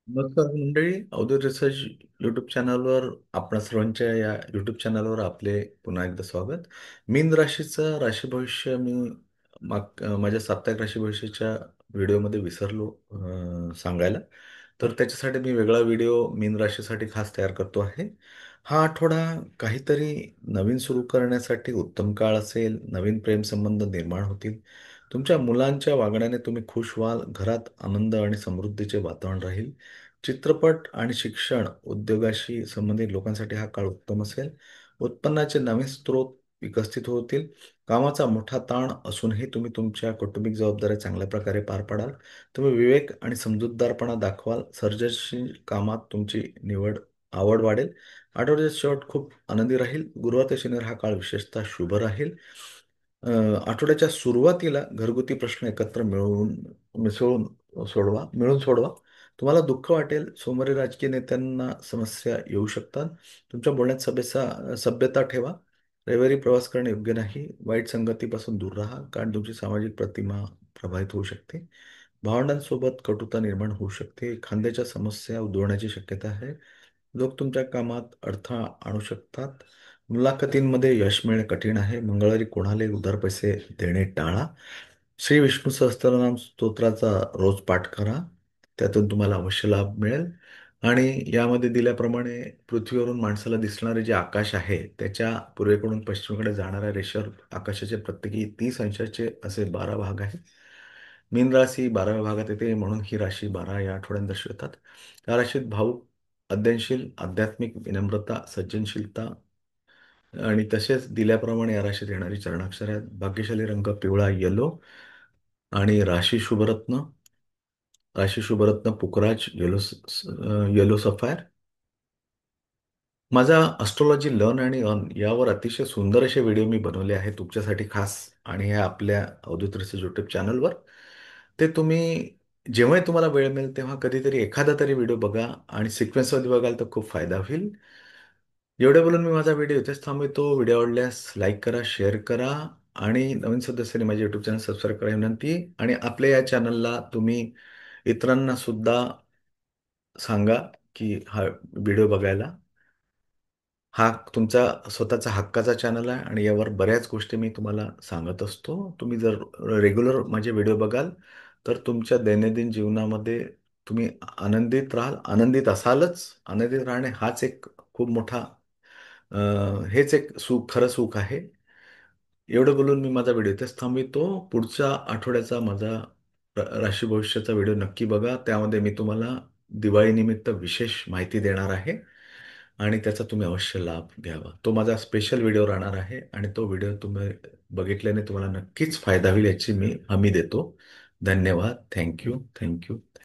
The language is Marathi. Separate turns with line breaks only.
नमस्कार मंडळी, अवधूत रिसर्च यूट्यूब चॅनलवर आपणा सर्वांच्या या यूट्यूब चॅनलवर आपले पुन्हा एकदा स्वागत. मीन राशीचं राशी भविष्य मी माझ्या साप्ताहिक राशी भविष्याच्या व्हिडिओमध्ये विसरलो सांगायला. तर त्याच्यासाठी मी वेगळा व्हिडिओ मीन राशीसाठी खास तयार करतो आहे. हा आठवडा काहीतरी नवीन सुरू करण्यासाठी उत्तम काळ असेल. नवीन प्रेमसंबंध निर्माण होतील. तुमच्या मुलांच्या वागण्याने तुम्ही खुश व्हाल. घरात आनंद आणि समृद्धीचे वातावरण राहील. चित्रपट आणि शिक्षण उद्योगाशी संबंधित लोकांसाठी हा काळ उत्तम असेल. उत्पन्नाचे नवीन स्रोत विकसित होतील. कामाचा मोठा ताण असूनही तुम्ही तुमच्या कौटुंबिक जबाबदाऱ्या चांगल्या प्रकारे पार पाडाल. तुम्ही विवेक आणि समजूतदारपणा दाखवाल. सर्जनशील कामात तुमची आवड वाढेल. आठवड्याचा शेवट खूप आनंदी राहील. गुरुवार ते शनिवार हा काळ विशेषतः शुभ राहील. अ, आठवड्याच्या सुरुवातीला घरगुती प्रश्न एकत्र मिळून सोडवा. तुम्हाला दुःख वाटेल. सोमवारी राजकीय नेत्यांना समस्या येऊ शकतात. तुमच्या बोलण्यात सभ्यता ठेवा. रविवारी प्रवास करणे योग्य नाही. वाईट संगतीपासून दूर राहा, कारण तुमची सामाजिक प्रतिमा प्रभावित होऊ शकते. भावंडांसोबत कटुता निर्माण होऊ शकते. खांद्याच्या समस्या उद्भवण्याची शक्यता आहे. लोक तुमच्या कामात अडथळा आणू शकतात. मुलाखतींमध्ये यश मिळणे कठीण आहे. मंगळवारी कोणालाही उधार पैसे देणे टाळा. श्री विष्णू सहस्त्रनाम स्तोत्राचा रोज पाठ करा. त्यातून तुम्हाला अवश्य लाभ मिळेल. आणि यामध्ये दिल्याप्रमाणे पृथ्वीवरून माणसाला दिसणारे जे आकाश आहे त्याच्या पूर्वेकडून पश्चिमेकडे जाणाऱ्या रेषेवर आकाशाचे प्रत्येकी 30 अंशाचे असे 12 भाग आहेत. मीन राशी 12व्या भागात येते, म्हणून ही राशी 12 या आठवड्यात दर्शवतात. या राशीत भावुक, अध्ययनशील, आध्यात्मिक, विनम्रता, सज्जनशीलता आणि तसेच दिल्याप्रमाणे या राशीत येणारी चरणाक्षर आहेत. भाग्यशाली रंग पिवळा, येलो. आणि राशी शुभरत्न पुखराज, येलो सफायर. माझा ॲस्ट्रोलॉजी लर्न आणि अर्न यावर अतिशय सुंदर असे व्हिडिओ मी बनवले आहेत तुमच्यासाठी खास. आणि हे आपल्या अवधूत रिसर्च यूट्यूब चॅनलवर. ते तुम्ही जेव्हाही तुम्हाला वेळ मिळेल तेव्हा कधीतरी एखादा तरी व्हिडिओ बघा आणि सिक्वेन्समध्ये बघाल तर खूप फायदा होईल. एवढे बोलून मी माझा व्हिडिओ इथेच थांबवतो. व्हिडिओ आवडल्यास लाईक करा, शेअर करा आणि नवीन सदस्यांनी माझे यूट्यूब चॅनल सबस्क्राईब करा ही विनंती. आणि आपल्या या चॅनलला तुम्ही इतरांना सुद्धा सांगा की हा व्हिडिओ बघायला. हा तुमचा स्वतःचा हक्काचा चॅनल आहे आणि यावर बऱ्याच गोष्टी मी तुम्हाला सांगत असतो. तुम्ही जर रेग्युलर माझे व्हिडिओ बघाल तर तुमच्या दैनंदिन जीवनामध्ये तुम्ही आनंदित राहाल. आनंदित असालच. आनंदित राहणे हाच एक खूप मोठा हेच एक खरं सुख आहे. एवढं बोलून मी माझा व्हिडिओ इथेच थांबवितो. पुढच्या आठवड्याचा माझा राशी भविष्याचा व्हिडिओ नक्की बघा. त्यामध्ये मी तुम्हाला दिवाळीनिमित्त विशेष माहिती देणार आहे आणि त्याचा तुम्ही अवश्य लाभ घ्यावा. तो माझा स्पेशल व्हिडिओ राहणार आहे आणि तो व्हिडिओ तुम्ही बघितल्याने तुम्हाला नक्कीच फायदा होईल याची मी हमी देतो. धन्यवाद. थँक्यू. थँक्यू.